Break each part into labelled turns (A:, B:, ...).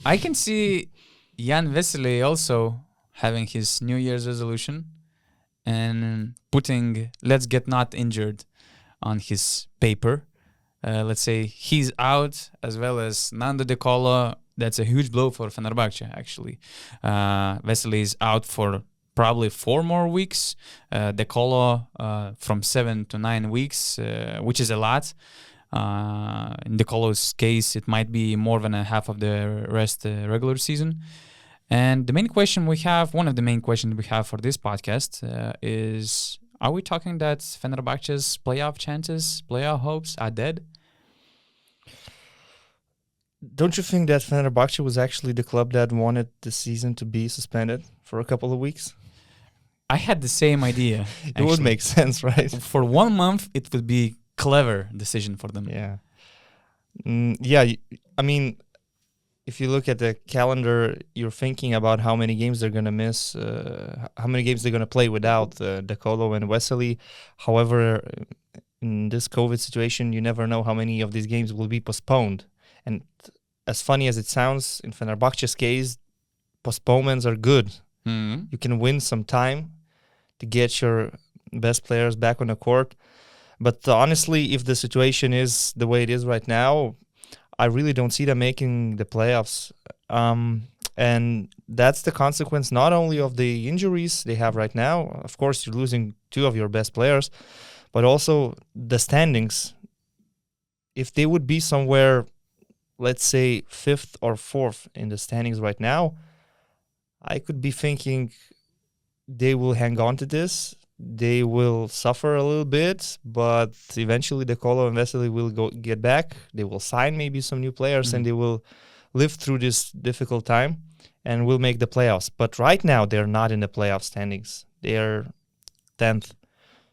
A: I can see Jan Vesely also having his New Year's resolution and putting "let's get not injured" on his paper. Let's say he's out, as well as Nando De Colo. That's a huge blow for Fenerbahce, actually. Vesely is out for probably 4 more weeks. De Colo from 7 to 9 weeks, which is a lot. In De Colo's case, it might be more than a half of the rest regular season. And the main question we have, one of the main questions we have for this podcast is, are we talking that Fenerbahce's playoff chances, playoff hopes are dead?
B: Don't you think that Fenerbahce was actually the club that wanted the season to be suspended for a couple of weeks?
A: I had the same idea.
B: It would make sense, right?
A: For 1 month, it would be clever decision for them.
B: Yeah. I mean, if you look at the calendar, you're thinking about how many games they're going to miss, how many games they're going to play without De Colo and Vesely. However, in this COVID situation, you never know how many of these games will be postponed. And as funny as it sounds, in Fenerbahce's case, postponements are good.
A: Mm-hmm.
B: You can win some time to get your best players back on the court. But honestly, if the situation is the way it is right now, I really don't see them making the playoffs. And that's the consequence not only of the injuries they have right now. Of course, you're losing 2 of your best players, but also the standings. If they would be somewhere, let's say 5th or 4th in the standings right now, I could be thinking they will hang on to this. They will suffer a little bit, but eventually De Colo and Vesely will get back. They will sign maybe some new players, and they will live through this difficult time and will make the playoffs. But right now, they're not in the playoff standings. They're 10th.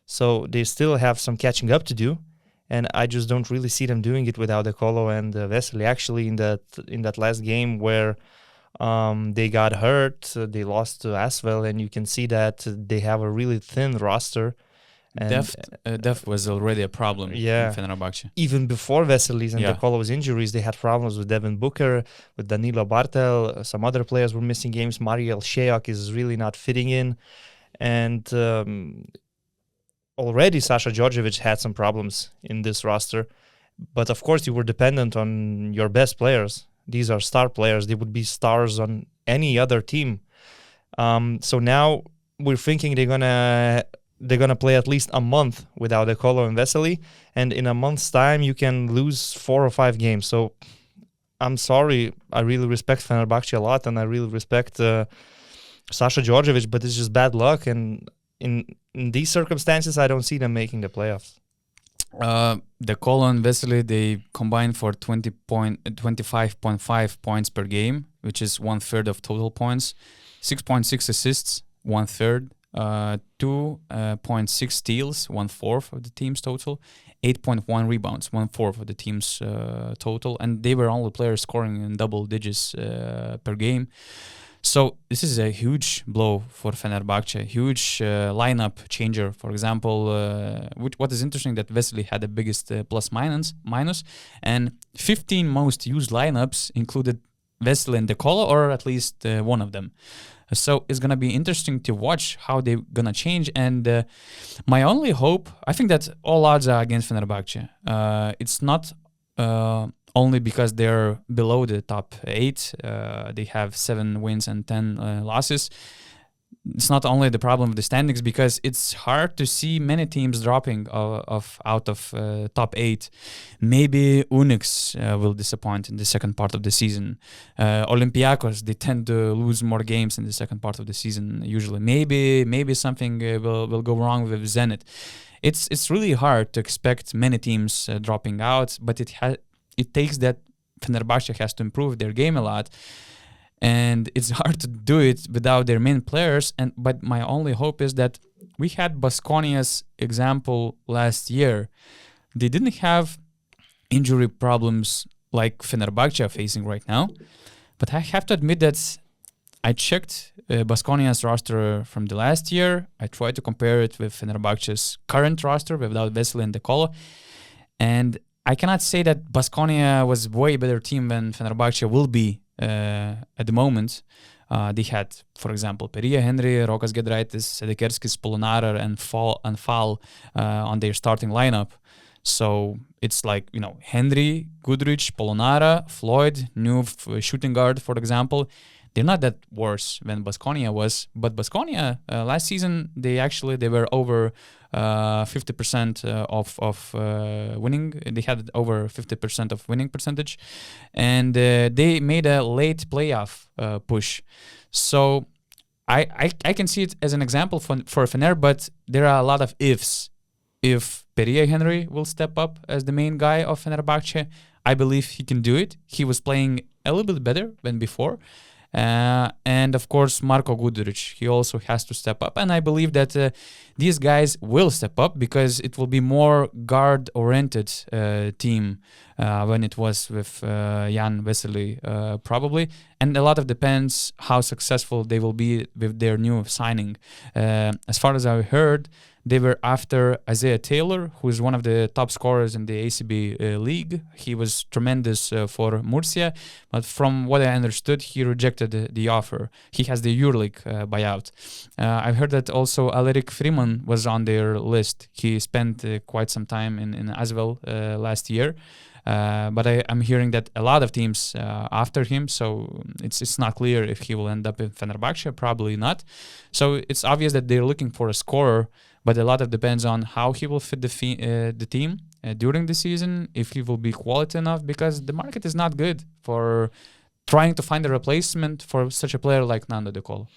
B: So they still have some catching up to do. And I just don't really see them doing it without De Colo and Vesely. Actually, in that last game where they got hurt, they lost to Asvel, and you can see that they have a really thin roster. And
A: Depth was already a problem in Fenerbahce.
B: Even before Vesely's and De Colo's injuries, they had problems with Devin Booker, with Danilo Bartel. Some other players were missing games. Mariel Shejak is really not fitting in. And already Sasha Djordjevic had some problems in this roster. But of course, you were dependent on your best players. These are star players. They would be stars on any other team. So now we're thinking they're gonna play at least a month without De Colo and Vesely, and in a month's time you can lose 4 or 5 games. So I'm sorry, I really respect Fenerbahce a lot, and I really respect Sasha Djordjevic, but it's just bad luck. And in these circumstances, I don't see them making the playoffs.
A: De Colo and Vesely, they combined for 25.5 points per game, which is 1/3 of total points, 6.6 assists, 1/3, 2.6 steals, 1/4 of the team's total, 8.1 rebounds, 1/4 of the team's total, and they were only players scoring in double digits per game. So this is a huge blow for Fenerbahce, huge lineup changer. For example, what is interesting that Vesely had the biggest plus minus, and 15 most used lineups included Vesely and De Colo, or at least one of them. So it's gonna be interesting to watch how they're gonna change. And my only hope, I think that all odds are against Fenerbahce. It's not only because they're below the top 8. They have 7 wins and 10 losses. It's not only the problem of the standings, because it's hard to see many teams dropping out of top 8. Maybe Unix will disappoint in the second part of the season. Olympiacos, they tend to lose more games in the second part of the season usually. Maybe something will go wrong with Zenit. It's really hard to expect many teams dropping out, but it takes that Fenerbahce has to improve their game a lot, and it's hard to do it without their main players. But my only hope is that we had Baskonia's example last year. They didn't have injury problems like Fenerbahce are facing right now, but I have to admit that I checked Baskonia's roster from the last year. I tried to compare it with Fenerbahce's current roster without Vesely and De Colo, and I cannot say that Baskonia was way better team than Fenerbahce will be at the moment. They had, for example, Perija Henry, Rokas Giedraitis, Sedekerskis, Polonara, and Fall on their starting lineup. So it's like, Henry, Goodrich, Polonara, Floyd, new shooting guard, for example. They're not that worse than Baskonia was, but Baskonia last season they were over 50% of winning. They had over 50% of winning percentage, and they made a late playoff push. So I can see it as an example for Fener, but there are a lot of ifs. If Perija Henry will step up as the main guy of Fenerbahce, I believe he can do it. He was playing a little bit better than before. And of course, Marko Guduric, he also has to step up. And I believe that these guys will step up because it will be more guard-oriented team when it was with Jan Vesely, probably. And a lot of depends how successful they will be with their new signing. As far as I heard, they were after Isaiah Taylor, who is one of the top scorers in the ACB league. He was tremendous for Murcia, but from what I understood, he rejected the offer. He has the EuroLeague buyout. I heard that also Aleric Freeman was on their list. He spent quite some time in Asvel last year. But I'm hearing that a lot of teams after him, so it's not clear if he will end up in Fenerbahce, probably not. So it's obvious that they're looking for a scorer, but a lot of depends on how he will fit the team during the season, if he will be quality enough, because the market is not good for trying to find a replacement for such a player like Nando De Colo.